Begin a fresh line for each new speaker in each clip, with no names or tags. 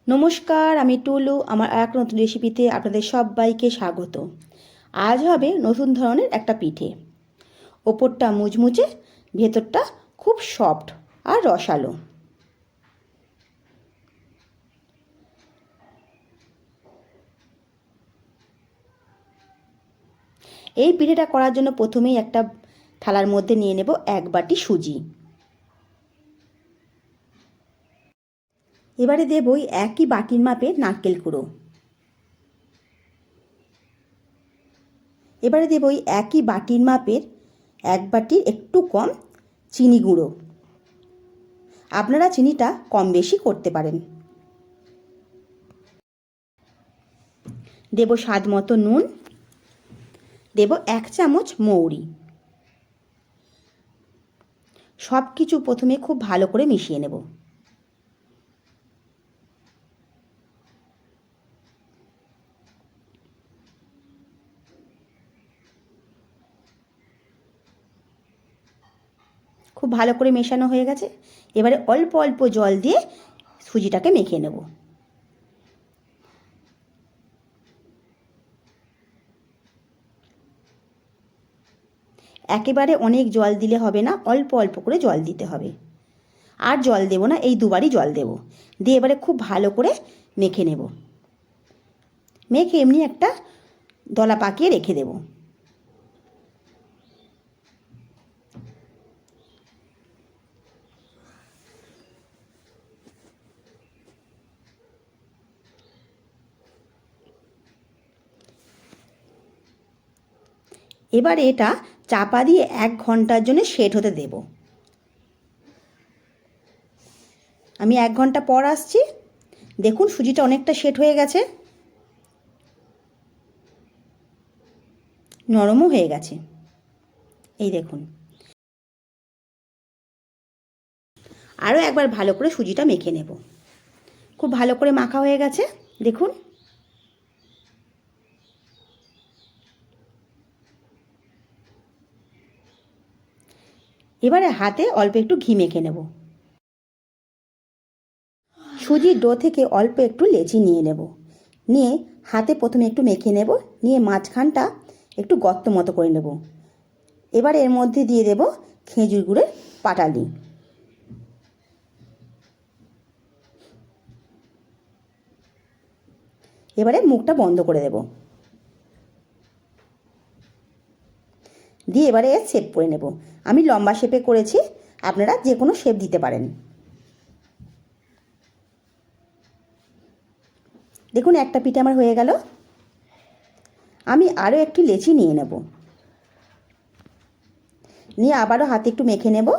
নমস্কার, আমি টুলু। আমার এক নতুন রেসিপিতে আপনাদের সবাইকে স্বাগত। আজ হবে নতুন ধরনের একটা পিঠে। ওপরটা মুচমুচে, ভেতরটা খুব সফট আর রসালো। এই পিঠেটা করার জন্য প্রথমেই একটা থালার মধ্যে নিয়ে নেব 1 বাটি সুজি। এবারে দেব ওই একই বাটির মাপের নারকেল কুড়ো। এবারে দেব ওই একই বাটির মাপের 1 বাটির একটু কম চিনি গুঁড়ো। আপনারা চিনিটা কম বেশি করতে পারেন। দেব স্বাদ মতো নুন, দেব 1 চামচ মৌরি। সব কিছু প্রথমে খুব ভালো করে মিশিয়ে নেব। খুব ভালো করে মেশানো হয়ে গেছে। এবারে অল্প অল্প জল দিয়ে সুজিটাকে মেখে নেব। একেবারে অনেক জল দিলে হবে না, অল্প অল্প করে জল দিতে হবে। আর জল দেব না, এই দুবারই জল দেব। দিয়ে এবারে খুব ভালো করে মেখে নেব। মেখে এমনি একটা দলা পাকিয়ে রেখে দেব। এবারে এটা চাপা দিয়ে 1 ঘন্টার জন্য সেট হতে দেব। আমি 1 ঘন্টা পর আসছি। দেখুন সুজিটা অনেকটা সেট হয়ে গেছে, নরমও হয়ে গেছে। এই দেখুন। আরও একবার ভালো করে সুজিটা মেখে নেব। খুব ভালো করে মাখা হয়ে গেছে, দেখুন। এবারে হাতে অল্প একটু ঘি মেখে নেব। সুজির ডো থেকে অল্প একটু লেচি নিয়ে নেব। নিয়ে হাতে প্রথমে একটু মেখে নেব। নিয়ে মাঝখানটা একটু গর্ত মতো করে নেব। এবার এর মধ্যে দিয়ে দেব খেজুর গুড়ের পাটালি। এবারে মুখটা বন্ধ করে দেব। দিয়ে এবারে এর শেপ করে নেব। আমি লম্বা শেপে করেছি, আপনারা যে কোনো শেপ দিতে পারেন। দেখুন একটা পিঠে আমার হয়ে গেল। আমি আরও একটি লেচি নিয়ে নেব। নিয়ে আবারও হাতে একটু মেখে নেব।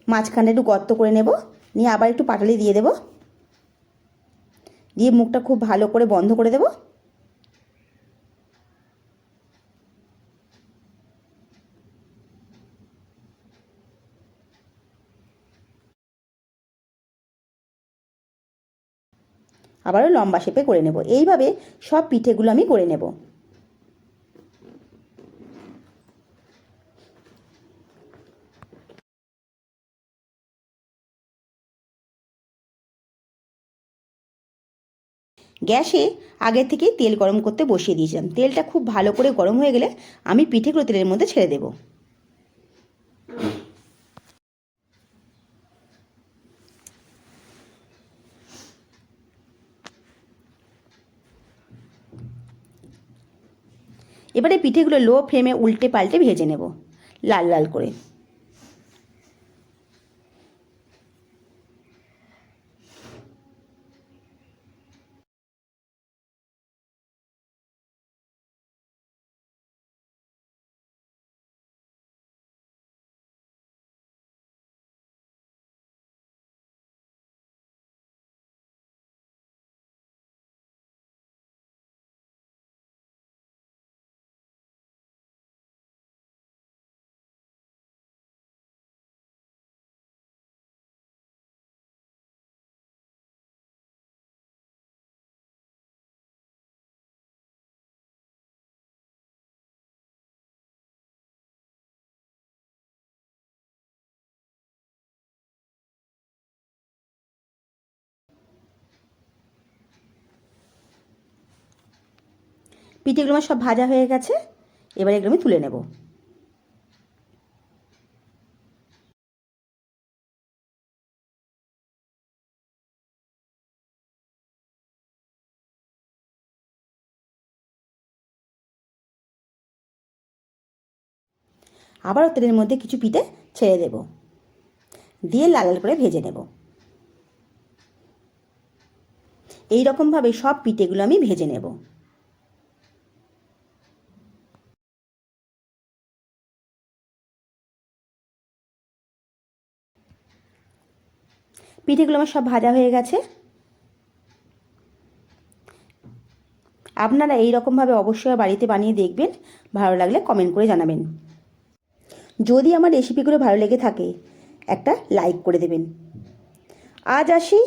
মাঝখানে একটু গর্ত করে নেব। নিয়ে আবার একটু পাটালি দিয়ে দেব। দিয়ে মুখটা খুব ভালো করে বন্ধ করে দেব। আবারও লম্বা শেপে করে নেব। এইভাবে সব পিঠেগুলো আমি করে নেব। গ্যাসে আগে থেকেই তেল গরম করতে বসিয়ে দিয়েছিলাম। তেলটা খুব ভালো করে গরম হয়ে গেলে আমি পিঠেগুলো তেলের মধ্যে ছেড়ে দেব। এবারে পিঠেগুলো লো ফ্লেমে উল্টে পাল্টে ভেজে নেব, লাল লাল করে। পিঠেগুলো আমার সব ভাজা হয়ে গেছে, এবার এগুলো আমি তুলে নেব। আবারও তেলের মধ্যে কিছু পিঠে ছেড়ে দেব, দিয়ে লাল লাল করে ভেজে নেব। এই রকমভাবে সব পিঠেগুলো আমি ভেজে নেব। পিঠেগুলো আমার সব ভাজা হয়ে গেছে। আপনারা এই রকমভাবে অবশ্যই বাড়িতে বানিয়ে দেখবেন, ভালো লাগলে কমেন্ট করে জানাবেন। যদি আমার রেসিপিগুলো ভালো লেগে থাকে একটা লাইক করে দেবেন। আজ আসি।